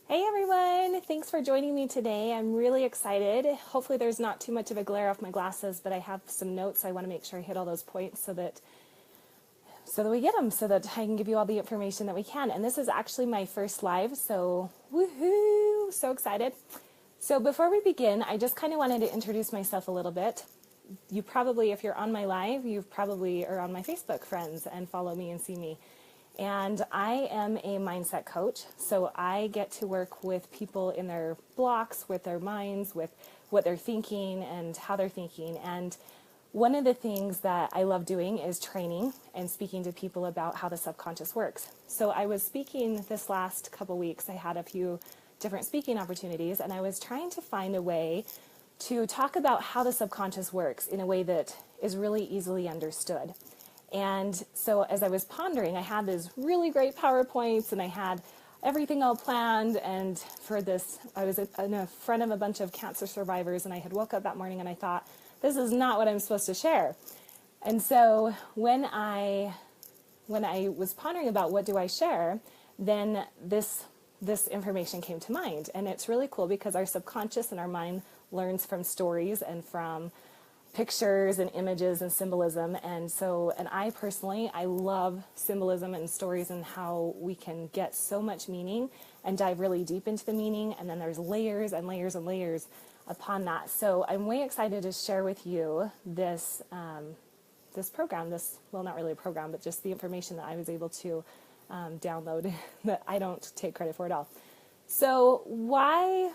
Hey everyone, thanks for joining me today. I'm really excited. Hopefully there's not too much of a glare off my glasses, but I have some notes. I want to make sure I hit all those points so that we get them, so that I can give you all the information that we can. And this is actually my first live, so woohoo, so excited. So before we begin, I just kind of wanted to introduce myself a little bit. You probably, if you're on my live, you probably are on my Facebook friends and follow me and see me. And I am a mindset coach, so I get to work with people in their blocks, with their minds, with what they're thinking and how they're thinking. And one of the things that I love doing is training and speaking to people about how the subconscious works. So I was speaking this last couple weeks. I had a few different speaking opportunities, and I was trying to find a way to talk about how the subconscious works in a way that is really easily understood. And so as I was pondering, I had these really great PowerPoints and I had everything all planned. And for this, I was in front of a bunch of cancer survivors, and I had woke up that morning and I thought, this is not what I'm supposed to share. And so when I was pondering about what do I share, then this information came to mind. And it's really cool because our subconscious and our mind learns from stories and from pictures and images and symbolism. And I personally, I love symbolism and stories and how we can get so much meaning and dive really deep into the meaning. And then there's layers and layers and layers upon that. So I'm way excited to share with you this program, well, not really a program, but just the information that I was able to download that I don't take credit for at all. So why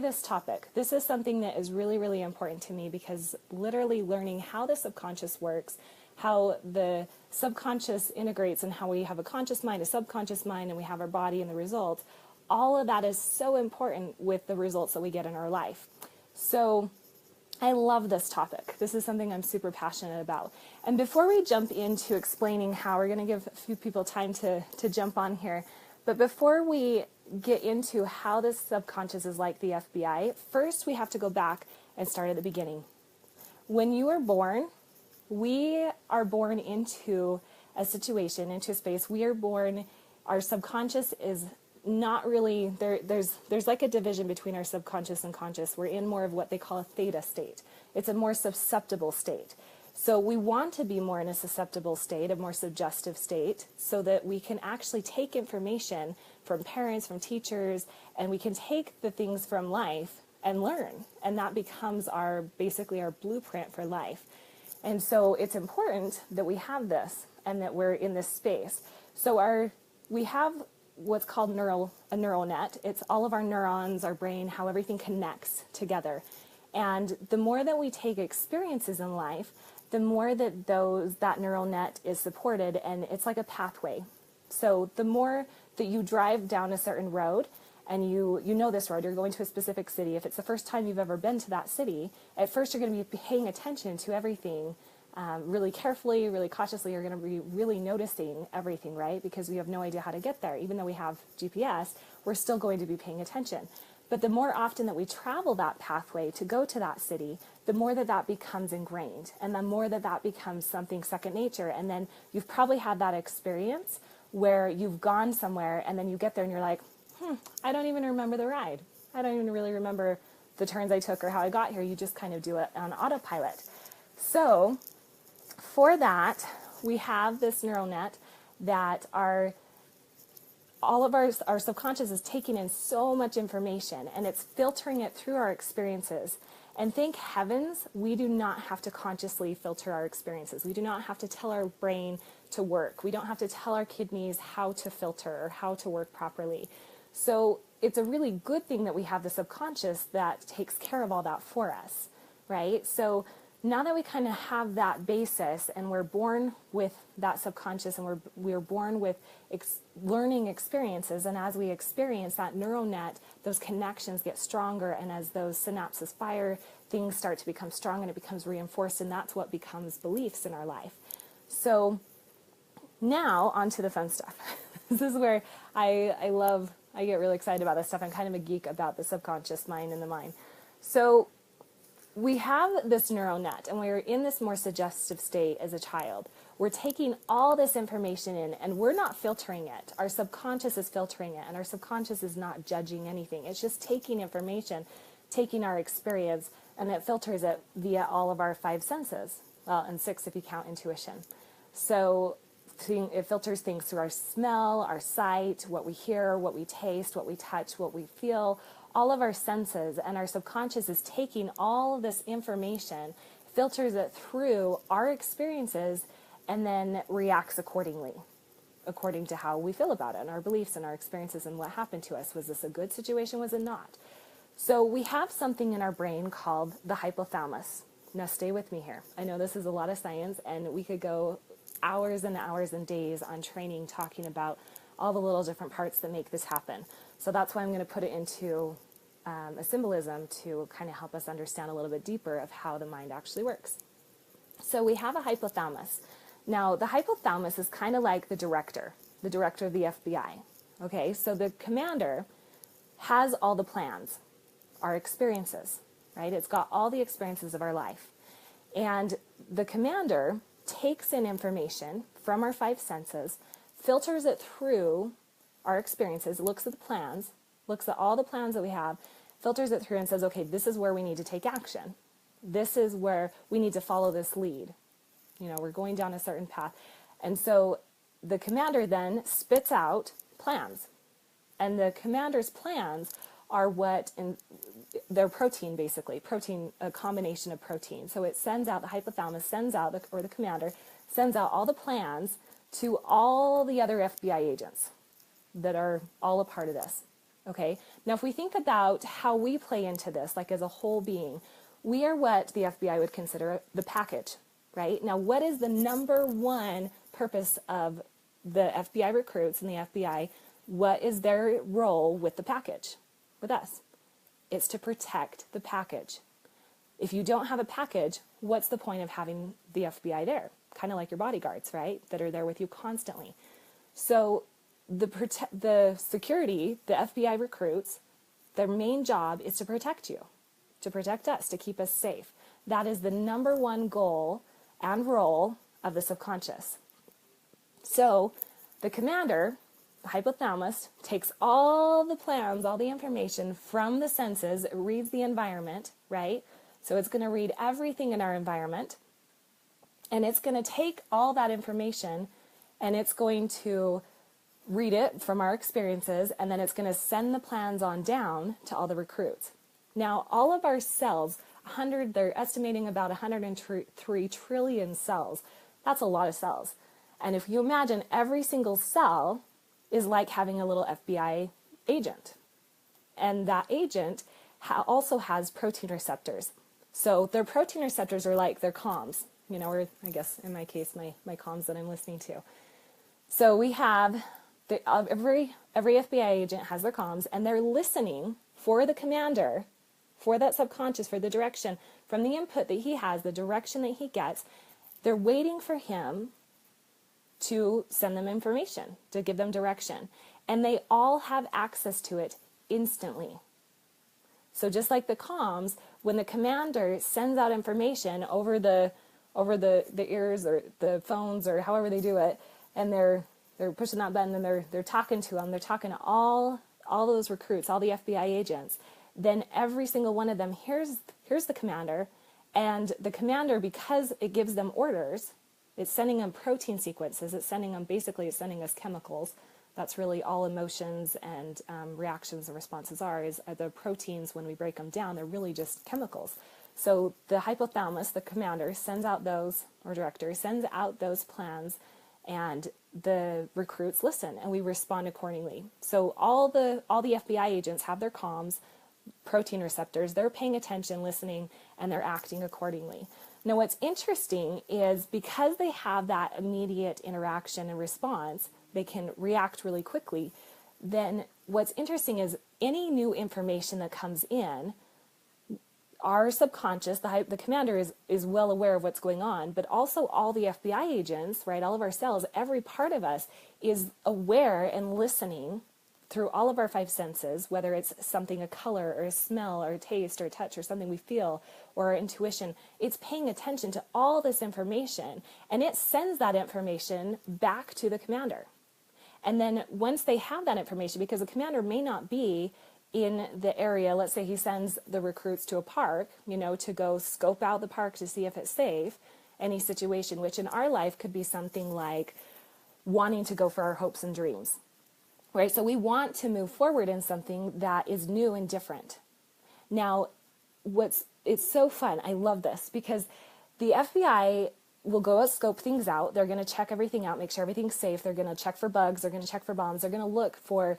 this topic? This is something that is really, really important to me because literally learning how the subconscious works, how the subconscious integrates, and how we have a conscious mind, a subconscious mind, and we have our body and the results, all of that is so important with the results that we get in our life. So I love this topic. This is something I'm super passionate about. And before we jump into explaining how, we're going to give a few people time to jump on here. But before we get into how the subconscious is like the FBI, first we have to go back and start at the beginning. When you are born, we are born into a situation, into a space. We are born, our subconscious is not really, there's like a division between our subconscious and conscious. We're in more of what they call a theta state. It's a more susceptible state. So we want to be more in a susceptible state, a more suggestive state, so that we can actually take information from parents, from teachers, and we can take the things from life and learn. And that becomes basically our blueprint for life. And so it's important that we have this and that we're in this space. So we have what's called a neural net. It's all of our neurons, our brain, how everything connects together. And the more that we take experiences in life, the more that that neural net is supported, and it's like a pathway. So the more that you drive down a certain road, and you know this road, you're going to a specific city. If it's the first time you've ever been to that city, at first you're going to be paying attention to everything really carefully, really cautiously. You're going to be really noticing everything, right? Because we have no idea how to get there. Even though we have GPS, we're still going to be paying attention. But the more often that we travel that pathway to go to that city, the more that becomes ingrained, and the more that becomes something second nature. And then you've probably had that experience where you've gone somewhere and then you get there and you're like, I don't even remember the ride. I don't even really remember the turns I took or how I got here. You just kind of do it on autopilot. So for that, we have this neural net that all of our subconscious is taking in so much information, and it's filtering it through our experiences. And thank heavens, we do not have to consciously filter our experiences. We do not have to tell our brain to work. We don't have to tell our kidneys how to filter or how to work properly. So it's a really good thing that we have the subconscious that takes care of all that for us, right? So now that we kind of have that basis, and we're born with that subconscious, and we're born with learning experiences, and as we experience that neural net, those connections get stronger, and as those synapses fire, things start to become strong, and it becomes reinforced, and that's what becomes beliefs in our life. So now on to the fun stuff. This is where I get really excited about this stuff. I'm kind of a geek about the subconscious mind and the mind. So we have this neural net, and we're in this more suggestive state as a child We're taking all this information in and we're not filtering it. Our subconscious is filtering it, and our subconscious is not judging anything. It's just taking information, taking our experience, and it filters it via all of our 5 senses. Well, and 6 if you count intuition. So it filters things through our smell, our sight, what we hear, what we taste, what we touch, what we feel, all of our senses. And our subconscious is taking all of this information, filters it through our experiences, and then reacts accordingly, according to how we feel about it and our beliefs and our experiences and what happened to us. Was this a good situation? Was it not? So we have something in our brain called the hypothalamus. Now stay with me here. I know this is a lot of science, and we could go hours and hours and days on training talking about all the little different parts that make this happen. So that's why I'm going to put it into a symbolism to kind of help us understand a little bit deeper of how the mind actually works. So we have a hypothalamus. Now, the hypothalamus is kind of like the director of the FBI. Okay, so the commander has all the plans, our experiences, right? It's got all the experiences of our life. And the commander takes in information from our 5 senses, filters it through our experiences, looks at the plans, looks at all the plans that we have, filters it through and says, okay, this is where we need to take action. This is where we need to follow this lead. You know, we're going down a certain path. And so the commander then spits out plans. And the commander's plans are they're protein, basically. Protein, a combination of protein. So it sends out, the hypothalamus sends out, or the commander sends out all the plans to all the other FBI agents that are all a part of this. Okay? Now, if we think about how we play into this, like as a whole being, we are what the FBI would consider the package. Right? Now, what is the number one purpose of the FBI recruits and the FBI? What is their role with the package, with us? It's to protect the package. If you don't have a package, what's the point of having the FBI there? Kind of like your bodyguards, right? That are there with you constantly. So the security, the FBI recruits, their main job is to protect you, to protect us, to keep us safe. That is the number one goal and role of the subconscious. So the commander, the hypothalamus, takes all the plans, all the information from the senses, it reads the environment, right? So it's going to read everything in our environment, and it's going to take all that information, and it's going to read it from our experiences, and then it's going to send the plans on down to all the recruits. Now, all of our cells, they're estimating about 103 trillion cells. That's a lot of cells. And if you imagine every single cell is like having a little FBI agent. And that agent also has protein receptors. So their protein receptors are like their comms, or I guess in my case, my comms that I'm listening to. So we have, every FBI agent has their comms, and they're listening for the commander, for that subconscious, for the direction, from the input that he has, the direction that he gets. They're waiting for him to send them information, to give them direction. And they all have access to it instantly. So just like the comms, when the commander sends out information over the ears or the phones or however they do it, and they're pushing that button and they're talking to them, they're talking to all those recruits, all the FBI agents, then every single one of them here's the commander, and the commander, because it gives them orders, it's sending them protein sequences, it's sending us chemicals. That's really all emotions and reactions and responses are the proteins. When we break them down, they're really just chemicals. So the hypothalamus, the commander, sends out those, or director, sends out those plans, and the recruits listen, and we respond accordingly. So all the FBI agents have their comms, protein receptors, they're paying attention, listening, and they're acting accordingly. Now, what's interesting is because they have that immediate interaction and response, they can react really quickly. Then what's interesting is any new information that comes in, our subconscious, the commander is well aware of what's going on, but also all the FBI agents, right, all of our cells, every part of us is aware and listening through all of our five senses, whether it's something, a color or a smell or a taste or a touch or something we feel or our intuition, it's paying attention to all this information, and it sends that information back to the commander. And then once they have that information, because the commander may not be in the area, let's say he sends the recruits to a park, to go scope out the park to see if it's safe, any situation, which in our life could be something like wanting to go for our hopes and dreams, right? So we want to move forward in something that is new and different. Now, it's so fun. I love this because the FBI will go scope things out. They're going to check everything out, make sure everything's safe. They're going to check for bugs. They're going to check for bombs. They're going to look for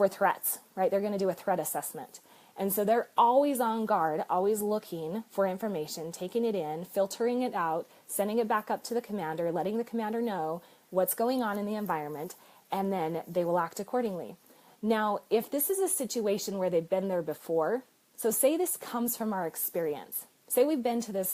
threats, right? They're going to do a threat assessment. And so they're always on guard, always looking for information, taking it in, filtering it out, sending it back up to the commander, letting the commander know what's going on in the environment, and then they will act accordingly. Now, if this is a situation where they've been there before, so say this comes from our experience. Say we've been to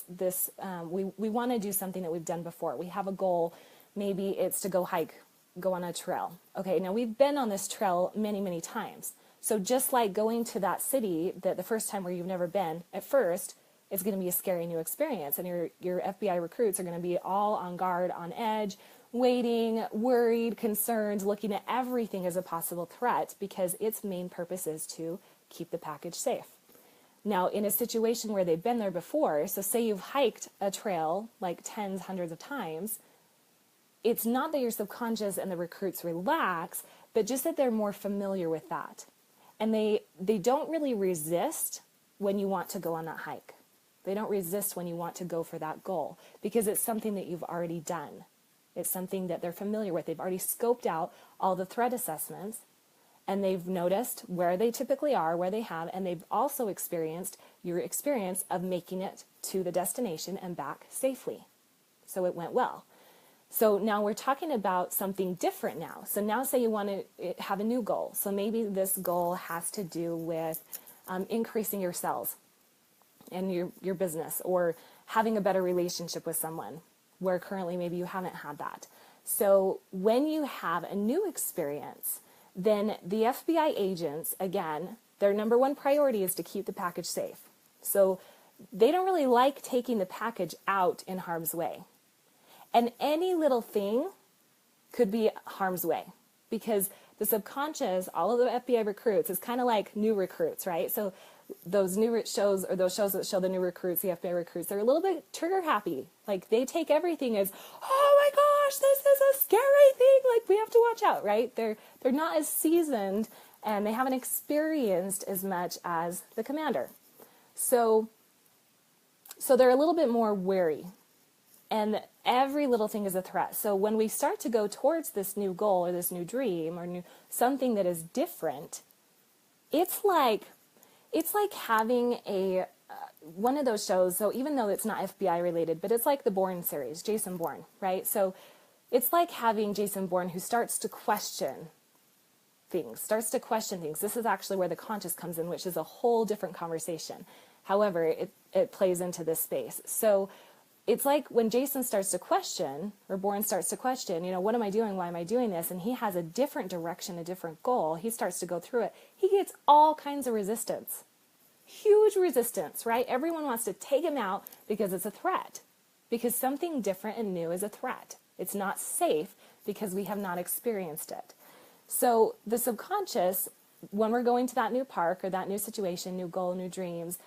we want to do something that we've done before. We have a goal. Maybe it's to go hike, go on a trail. Okay, now we've been on this trail many, many times. So just like going to that city that the first time where you've never been, at first, it's going to be a scary new experience. And your FBI recruits are going to be all on guard, on edge, waiting, worried, concerned, looking at everything as a possible threat because its main purpose is to keep the package safe. Now, in a situation where they've been there before, so say you've hiked a trail like tens, hundreds of times, it's not that your subconscious and the recruits relax, but just that they're more familiar with that. And they don't really resist when you want to go on that hike. They don't resist when you want to go for that goal because it's something that you've already done. It's something that they're familiar with. They've already scoped out all the threat assessments, and they've noticed where they typically are, where they have, and they've also experienced your experience of making it to the destination and back safely. So it went well. So now we're talking about something different now. So now say you want to have a new goal. So maybe this goal has to do with increasing your sales and your business, or having a better relationship with someone where currently maybe you haven't had that. So when you have a new experience, then the FBI agents, again, their number one priority is to keep the package safe. So they don't really like taking the package out in harm's way. And any little thing could be harm's way because the subconscious, all of the FBI recruits, is kind of like new recruits, right? So those new shows, or those shows that show the new recruits, the FBI recruits, they're a little bit trigger happy. Like they take everything as, oh my gosh, this is a scary thing. Like we have to watch out, right? They're not as seasoned and they haven't experienced as much as the commander. So they're a little bit more wary. And every little thing is a threat. So when we start to go towards this new goal or this new dream or something that is different, it's like having one of those shows. So even though it's not FBI related, but it's like the Bourne series, Jason Bourne, right? So it's like having Jason Bourne who starts to question things. This is actually where the conscious comes in, which is a whole different conversation. However, it plays into this space. So it's like when Jason starts to question, or Bourne starts to question, what am I doing? Why am I doing this? And he has a different direction, a different goal. He starts to go through it. He gets all kinds of resistance, huge resistance, right? Everyone wants to take him out because it's a threat, because something different and new is a threat. It's not safe because we have not experienced it. So the subconscious, when we're going to that new park or that new situation, new goal, new dreams,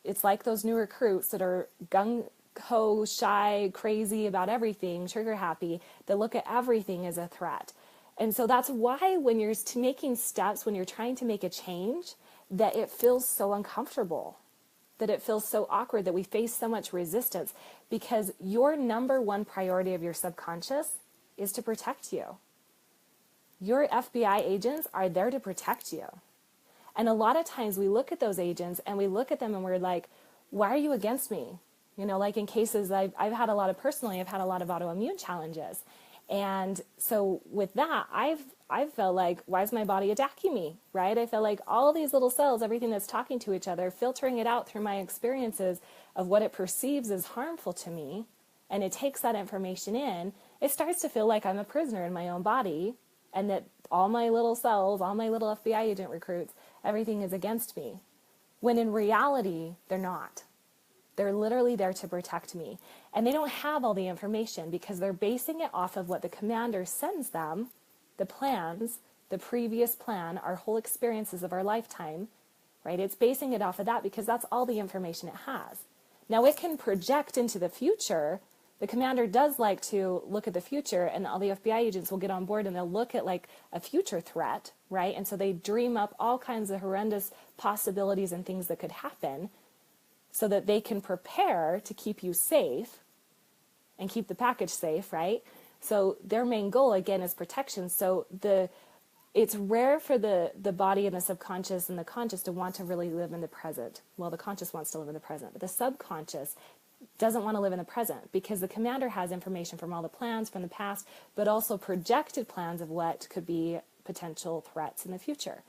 it's like those new recruits that are gung-ho, shy, crazy about everything, trigger happy, that look at everything as a threat. And so that's why when you're making steps, when you're trying to make a change, that it feels so uncomfortable, that it feels so awkward, that we face so much resistance, because your number one priority of your subconscious is to protect you. Your FBI agents are there to protect you. And a lot of times we look at those agents and we look at them and we're like, why are you against me? Like in cases I've had a lot of autoimmune challenges. And so with that, I've felt like, why is my body attacking me, right? I feel like all these little cells, everything that's talking to each other, filtering it out through my experiences of what it perceives as harmful to me, and it takes that information in, it starts to feel like I'm a prisoner in my own body, and that all my little cells, all my little FBI agent recruits, everything is against me. When in reality, they're not. They're literally there to protect me. And they don't have all the information because they're basing it off of what the commander sends them, the plans, the previous plan, our whole experiences of our lifetime, right? It's basing it off of that because that's all the information it has. Now it can project into the future. The commander does like to look at the future, and all the FBI agents will get on board and they'll look at like a future threat, right? And so they dream up all kinds of horrendous possibilities and things that could happen so that they can prepare to keep you safe and keep the package safe, right? So their main goal, again, is protection. So it's rare for the body and the subconscious and the conscious to want to really live in the present. Well, the conscious wants to live in the present, but the subconscious doesn't want to live in the present because the commander has information from all the plans from the past, but also projected plans of what could be potential threats in the future.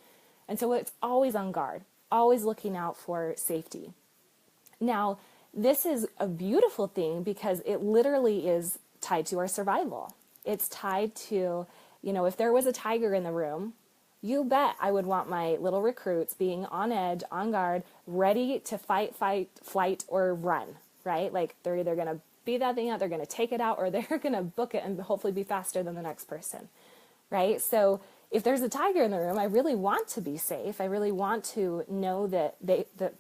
And so it's always on guard, always looking out for safety. Now, this is a beautiful thing because it literally is tied to our survival. It's tied to, if there was a tiger in the room, you bet I would want my little recruits being on edge, on guard, ready to fight, flight, or run, right? Like they're either going to beat that thing out, they're going to take it out, or they're going to book it and hopefully be faster than the next person, right? So if there's a tiger in the room, I really want to be safe. I really want to know that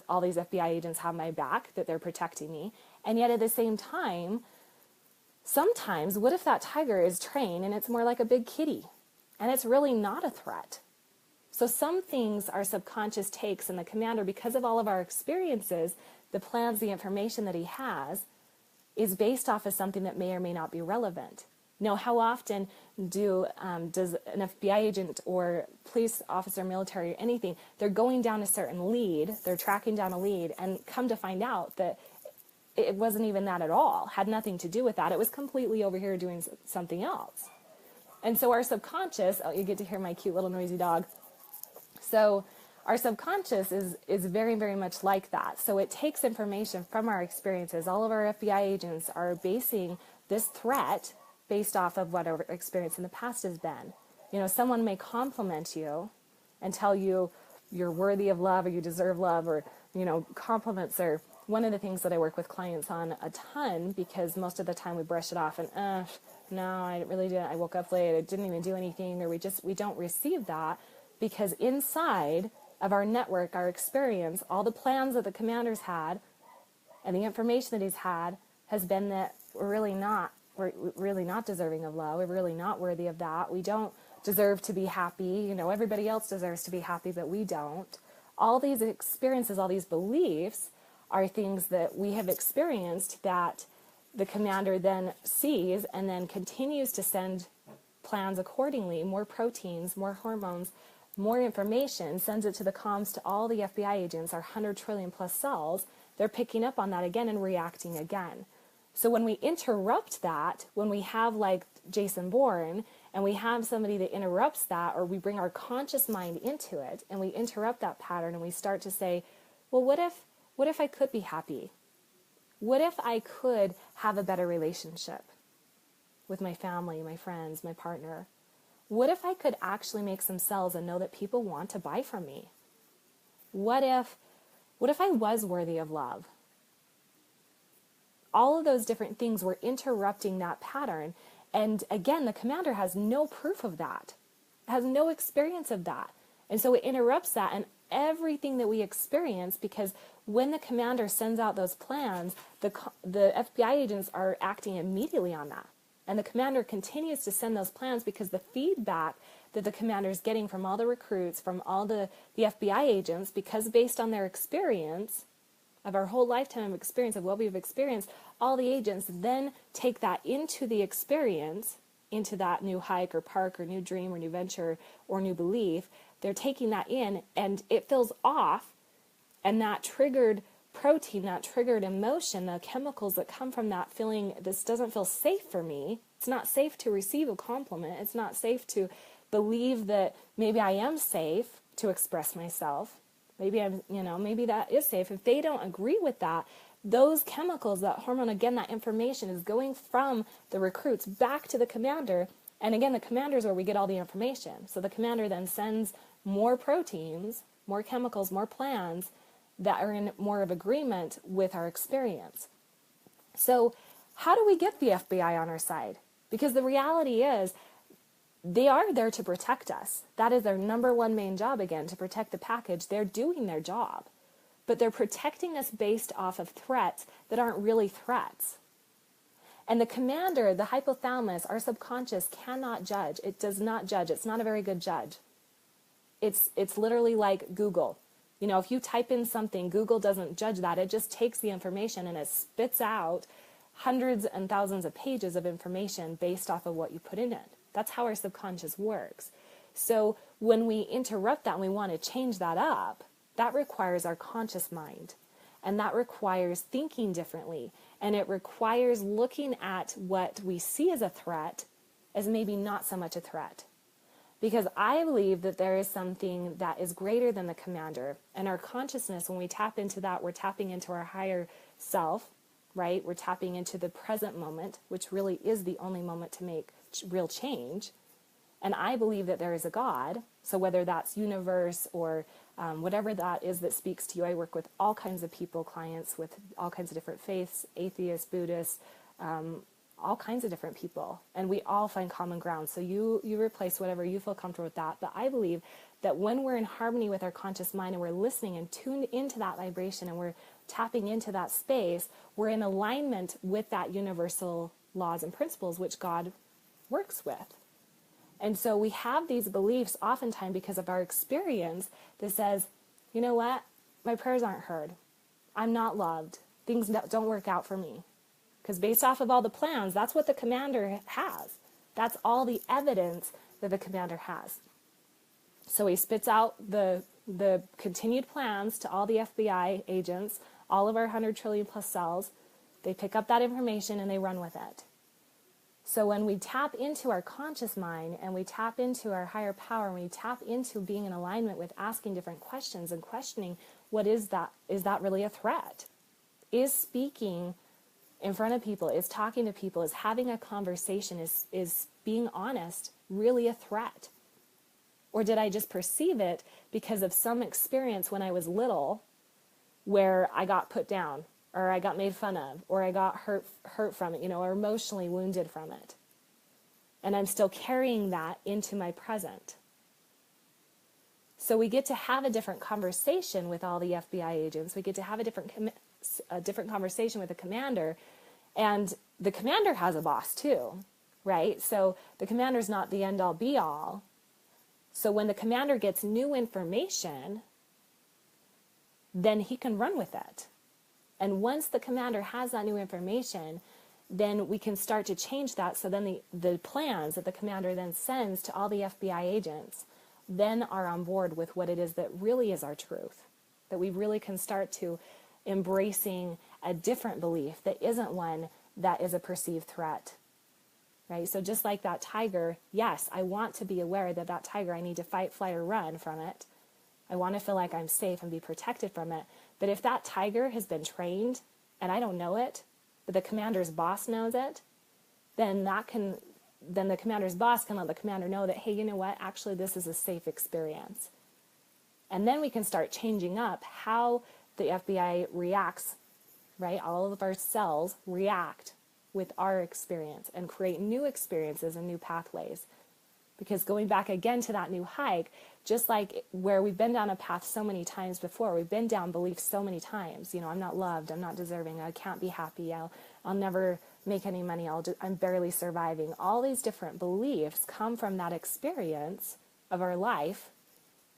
all these FBI agents have my back, that they're protecting me. And yet at the same time, sometimes, what if that tiger is trained and it's more like a big kitty and it's really not a threat? So some things our subconscious takes, and the commander, because of all of our experiences, the plans, the information that he has, is based off of something that may or may not be relevant. Now, how often does an FBI agent or police officer, military, or anything, they're going down a certain lead, they're tracking down a lead, and come to find out that it wasn't even that at all, had nothing to do with that. It was completely over here doing something else. And so our subconscious, you get to hear my cute little noisy dog. So our subconscious is very, very much like that. So it takes information from our experiences. All of our FBI agents are basing this threat based off of what our experience in the past has been. Someone may compliment you and tell you you're worthy of love or you deserve love, or, compliments are one of the things that I work with clients on a ton, because most of the time we brush it off and, no, I really didn't. I woke up late. I didn't even do anything, or we don't receive that because inside of our network, our experience, all the plans that the commander's had and the information that he's had has been that we're really not deserving of love. We're really not worthy of that. We don't deserve to be happy. Everybody else deserves to be happy, but we don't. All these experiences, all these beliefs are things that we have experienced that the commander then sees and then continues to send plans accordingly, more proteins, more hormones, more information, sends it to the comms to all the FBI agents, our 100 trillion plus cells. They're picking up on that again and reacting again. So when we interrupt that, when we have like Jason Bourne, and we have somebody that interrupts that, or we bring our conscious mind into it, and we interrupt that pattern, and we start to say, well, what if I could be happy? What if I could have a better relationship with my family, my friends, my partner? What if I could actually make some sales and know that people want to buy from me? What if I was worthy of love? All of those different things were interrupting that pattern. And again, the commander has no proof of that, has no experience of that. And so it interrupts that and everything that we experience, because when the commander sends out those plans, the FBI agents are acting immediately on that. And the commander continues to send those plans because the feedback that the commander is getting from all the recruits, from all the FBI agents, because based on their experience of our whole lifetime of experience of what we've experienced, all the agents then take that into the experience, into that new hike or park or new dream or new venture or new belief. They're taking that in and it feels off, and that triggered protein, that triggered emotion, the chemicals that come from that feeling, this doesn't feel safe for me. It's not safe to receive a compliment. It's not safe to believe that maybe I am safe to express myself. Maybe maybe that is safe. If they don't agree with that, those chemicals, that hormone, again, that information is going from the recruits back to the commander, And again, the commander is where we get all the information. So the commander then sends more proteins, more chemicals, more plans that are in more of agreement with our experience. So how do we get the FBI on our side? Because the reality is they are there to protect us. That is their number one main job, again, to protect the package. They're doing their job. But they're protecting us based off of threats that aren't really threats. And the commander, the hypothalamus, our subconscious cannot judge. It does not judge. It's not a very good judge. It's literally like Google. You know, if you type in something, Google doesn't judge that. It just takes the information and it spits out hundreds and thousands of pages of information based off of what you put in it. That's how our subconscious works. So when we interrupt that and we want to change that up, that requires our conscious mind. And that requires thinking differently. And it requires looking at what we see as a threat as maybe not so much a threat. Because I believe that there is something that is greater than the commander. And our consciousness, when we tap into that, we're tapping into our higher self, right? We're tapping into the present moment, which really is the only moment to make real change. And I believe that there is a God. So whether that's universe or whatever that is that speaks to you, I work with all kinds of people, clients with all kinds of different faiths, atheists, Buddhists, all kinds of different people. And we all find common ground. So you replace whatever you feel comfortable with that. But I believe that when we're in harmony with our conscious mind and we're listening and tuned into that vibration and we're tapping into that space, we're in alignment with that universal laws and principles which God works with. And so we have these beliefs oftentimes because of our experience that says, you know what? My prayers aren't heard. I'm not loved. Things don't work out for me. Because based off of all the plans, that's what the commander has. That's all the evidence that the commander has. So he spits out the continued plans to all the FBI agents, all of our 100 trillion plus cells. They pick up that information and they run with it. So when we tap into our conscious mind and we tap into our higher power and we tap into being in alignment with asking different questions and questioning, what is that really a threat? Is speaking in front of people, is talking to people, is having a conversation, is being honest really a threat? Or did I just perceive it because of some experience when I was little where I got put down, or I got made fun of, or I got hurt from it, or emotionally wounded from it. And I'm still carrying that into my present. So we get to have a different conversation with all the FBI agents. We get to have a different conversation with the commander. And the commander has a boss too, right? So the commander's not the end all be all. So when the commander gets new information, then he can run with it. And once the commander has that new information, then we can start to change that. So then the plans that the commander then sends to all the FBI agents then are on board with what it is that really is our truth. That we really can start to embracing a different belief that isn't one that is a perceived threat. Right? So just like that tiger, yes, I want to be aware that that tiger, I need to fight, flight, or run from it. I want to feel like I'm safe and be protected from it. But if that tiger has been trained and I don't know it, but the commander's boss knows it, then the commander's boss can let the commander know that, hey, you know what? Actually, this is a safe experience. And then we can start changing up how the FBI reacts, right? All of our cells react with our experience and create new experiences and new pathways. Because going back again to that new hike, just like where we've been down a path so many times before, we've been down beliefs so many times, I'm not loved, I'm not deserving, I can't be happy, I'll never make any money, I'm barely surviving. All these different beliefs come from that experience of our life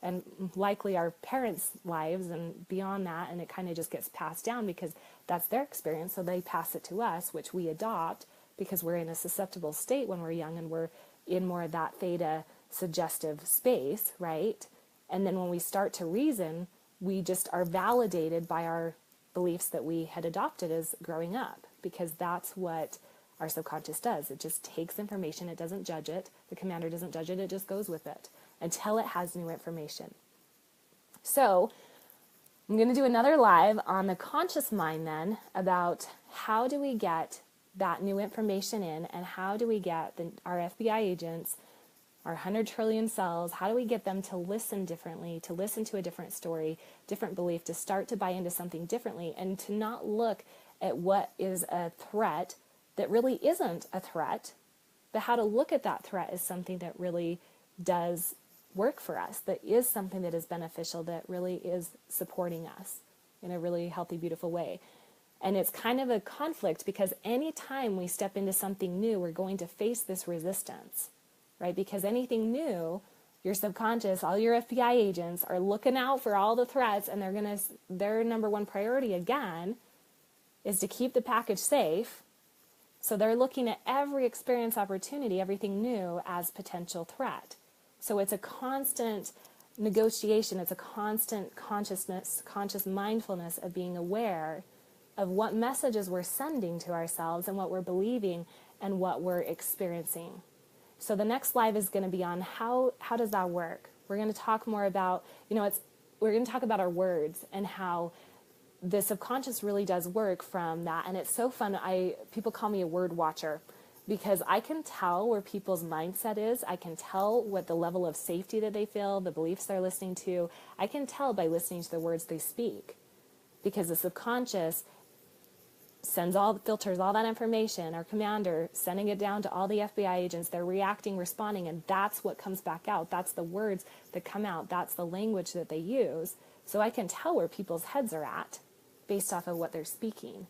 and likely our parents' lives and beyond that, and it kind of just gets passed down because that's their experience, so they pass it to us, which we adopt because we're in a susceptible state when we're young and we're in more of that theta suggestive space, right? And then when we start to reason, we just are validated by our beliefs that we had adopted as growing up, because that's what our subconscious does. It just takes information, it doesn't judge it. The commander doesn't judge it, it just goes with it until it has new information. So I'm going to do another live on the conscious mind then about how do we get that new information in, and how do we get our FBI agents, our 100 trillion cells, how do we get them to listen differently, to listen to a different story, different belief, to start to buy into something differently, and to not look at what is a threat that really isn't a threat, but how to look at that threat as something that really does work for us, that is something that is beneficial, that really is supporting us in a really healthy, beautiful way. And it's kind of a conflict, because anytime we step into something new, we're going to face this resistance, right? Because anything new, your subconscious, all your FBI agents are looking out for all the threats, and their number one priority again is to keep the package safe. So they're looking at every experience, opportunity, everything new as potential threat. So it's a constant negotiation. It's a constant conscious mindfulness of being aware of what messages we're sending to ourselves and what we're believing and what we're experiencing. So the next live is going to be on how does that work? We're going to talk more about, we're going to talk about our words and how the subconscious really does work from that. And it's so fun. People call me a word watcher, because I can tell where people's mindset is. I can tell what the level of safety that they feel, the beliefs they're listening to. I can tell by listening to the words they speak, because the subconscious filters all that information, our commander sending it down to all the FBI agents. They're reacting, responding, and that's what comes back out. That's the words that come out. That's the language that they use. So I can tell where people's heads are at based off of what they're speaking.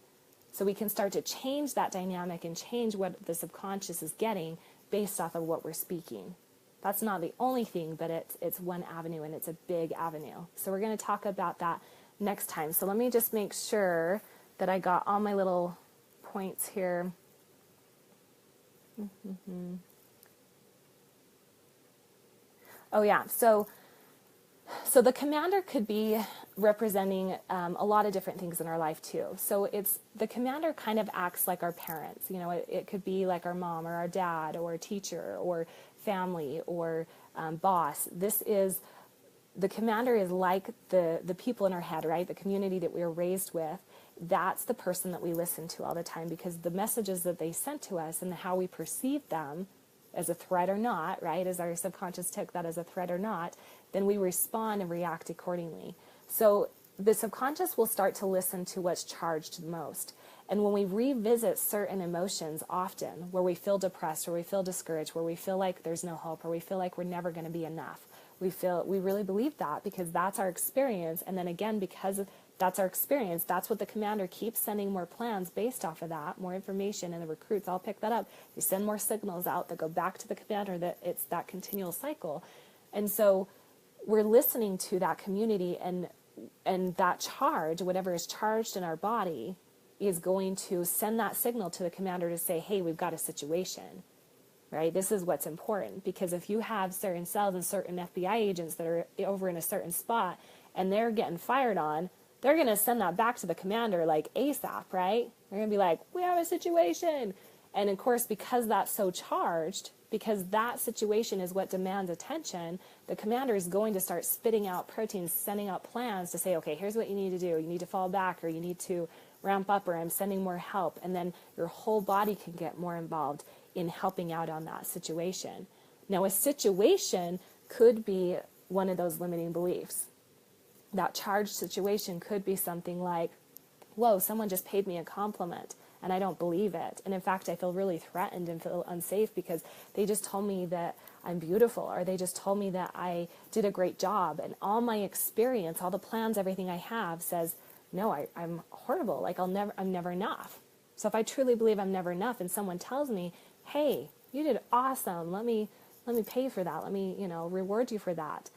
So we can start to change that dynamic and change what the subconscious is getting based off of what we're speaking. That's not the only thing, but it's one avenue, and it's a big avenue. So we're going to talk about that next time. So let me just make sure that I got all my little points here. Oh yeah, so the commander could be representing a lot of different things in our life too. So the commander kind of acts like our parents. It could be like our mom or our dad or a teacher or family or boss. The commander is like the people in our head, right? The community that we were raised with. That's the person that we listen to all the time, because the messages that they sent to us and how we perceive them as a threat or not, right? As our subconscious took that as a threat or not, then we respond and react accordingly. So the subconscious will start to listen to what's charged the most. And when we revisit certain emotions often, where we feel depressed or we feel discouraged, where we feel like there's no hope or we feel like we're never going to be enough, we really believe that because that's our experience. And then again, because that's our experience, that's what the commander keeps sending more plans based off of that, more information, and the recruits all pick that up. They send more signals out that go back to the commander, that it's that continual cycle. And so we're listening to that community, and that charge, whatever is charged in our body, is going to send that signal to the commander to say, hey, we've got a situation, right? This is what's important, because if you have certain cells and certain FBI agents that are over in a certain spot and they're getting fired on, they're going to send that back to the commander like ASAP, right? They're going to be like, we have a situation. And of course, because that's so charged, because that situation is what demands attention, the commander is going to start spitting out proteins, sending out plans to say, okay, here's what you need to do. You need to fall back, or you need to ramp up, or I'm sending more help. And then your whole body can get more involved in helping out on that situation. Now, a situation could be one of those limiting beliefs. That charged situation could be something like, whoa, someone just paid me a compliment and I don't believe it. And in fact, I feel really threatened and feel unsafe because they just told me that I'm beautiful, or they just told me that I did a great job. And all my experience, all the plans, everything I have says, no, I'm horrible. Like I'm never enough. So if I truly believe I'm never enough and someone tells me, hey, you did awesome. Let me pay for that. Let me, reward you for that.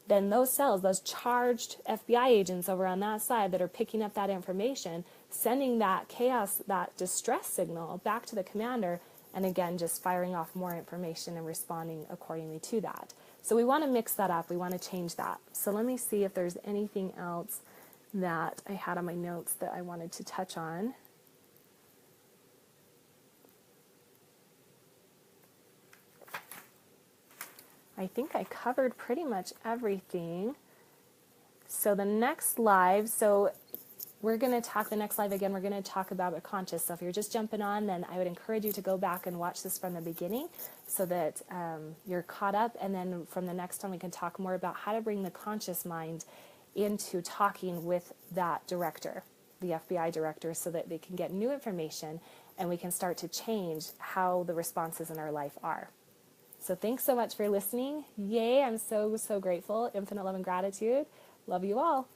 Then those cells, those charged FBI agents over on that side that are picking up that information, sending that chaos, that distress signal back to the commander, and again, just firing off more information and responding accordingly to that. So we want to mix that up. We want to change that. So let me see if there's anything else that I had on my notes that I wanted to touch on. I think I covered pretty much everything. So the next live, so we're going to talk the next live again. We're going to talk about the conscious. So if you're just jumping on, then I would encourage you to go back and watch this from the beginning so that you're caught up. And then from the next time, we can talk more about how to bring the conscious mind into talking with that director, the FBI director, so that they can get new information and we can start to change how the responses in our life are. So thanks so much for listening. Yay, I'm so, so grateful. Infinite love and gratitude. Love you all.